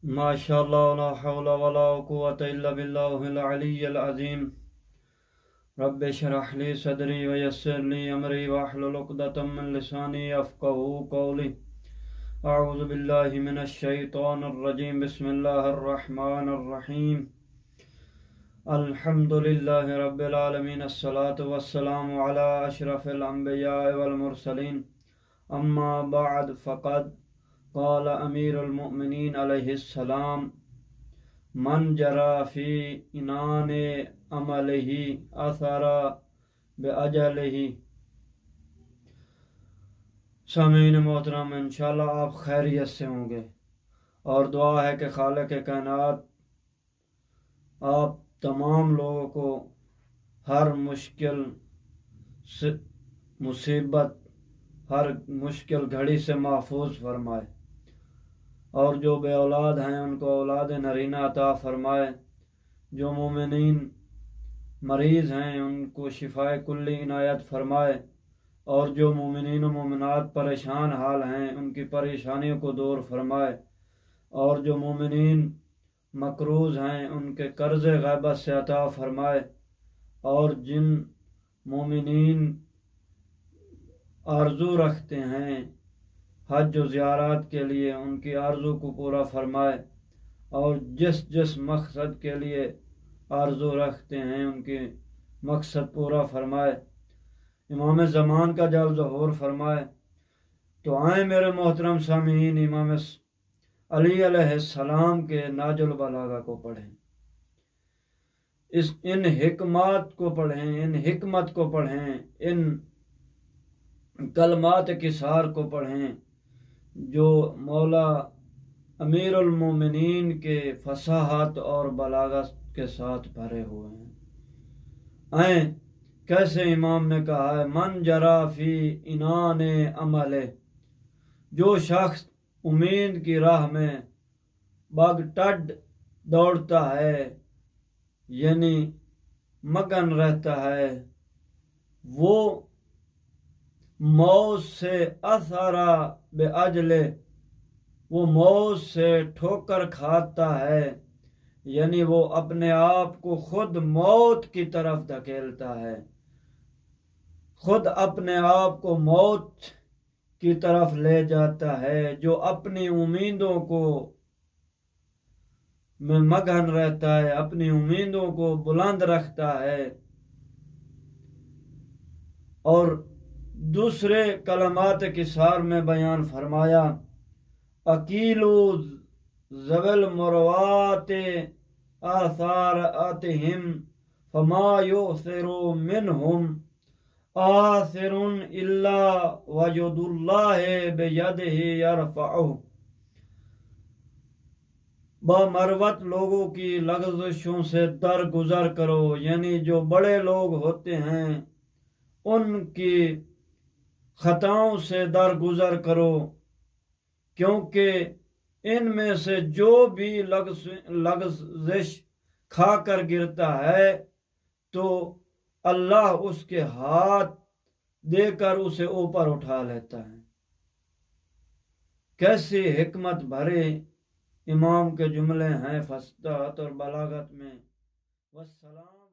ما شاء الله لا حول ولا قوة إلا بالله العلي العظيم. رب اشرح لي صدري ويسر لي أمري واحلل عقدة من لساني يفقهوا قولي. أعوذ بالله من الشيطان الرجيم. بسم الله الرحمن الرحيم. الحمد لله رب العالمين. الصلاة والسلام على أشرف الأنبياء والمرسلين. أما بعد فقد قال أمير المؤمنين عليه السلام: من جرى في عنان عمله أثر بأجله. سامعین محترم، انشاءاللہ آپ خیریت سے ہوں گے، اور دعا ہے کہ خالق کائنات آپ تمام لوگوں کو ہر مشکل مصیبت، ہر مشکل گھڑی سے محفوظ فرمائے، اور جو بے اولاد ہیں ان کو اولاد نرینہ عطا فرمائے، جو مومنین مریض ہیں ان کو شفاء کلی عنایت فرمائے، اور جو مومنین و مومنات پریشان حال ہیں ان کی پریشانیوں کو دور فرمائے، اور جو مومنین مقروض ہیں ان کے قرض غیبت سے عطا فرمائے، اور جن مومنین آرزو رکھتے ہیں حج و زیارات کے لیے ان کی آرزو کو پورا فرمائے، اور جس مقصد کے لیے آرزو رکھتے ہیں ان کی مقصد پورا فرمائے، امام زمان کا جلد ظہور فرمائے۔ تو آئیں میرے محترم سامعین، امام علی علیہ السلام کے ناج البلاغہ کو پڑھیں، ان حکمات کو پڑھیں، ان حکمت کو پڑھیں، ان کلمات کثار کو پڑھیں جو مولا امیر المومنین کے فصاحت اور بلاغت کے ساتھ بھرے ہوئے ہیں۔ آئیں کیسے امام نے کہا ہے: من جرا فی عنان عمل، جو شخص امید کی راہ میں باغ ٹڈ دوڑتا ہے، یعنی مگن رہتا ہے، وہ موت سے اثرا بعجلہ، وہ موت سے ٹھوکر کھاتا ہے، یعنی وہ اپنے آپ کو خود موت کی طرف دھکیلتا ہے، خود اپنے آپ کو موت کی طرف لے جاتا ہے۔ جو اپنی امیدوں کو میں مگن رہتا ہے، اپنی امیدوں کو بلند رکھتا ہے، اور دوسرے کلمات کثار میں بیان فرمایا: اکیلو ذوی المروات آثاراتہم فما یؤثر منہم آثر الا وجد اللہ بیدہ یرفعہ۔ بامروت لوگوں کی لغزشوں سے درگزر کرو، یعنی جو بڑے لوگ ہوتے ہیں ان کی خطاؤں سے درگزر کرو، کیونکہ ان میں سے جو بھی لغزش کھا کر گرتا ہے تو اللہ اس کے ہاتھ دے کر اسے اوپر اٹھا لیتا ہے۔ کیسی حکمت بھرے امام کے جملے ہیں فصاحت اور بلاغت میں۔ والسلام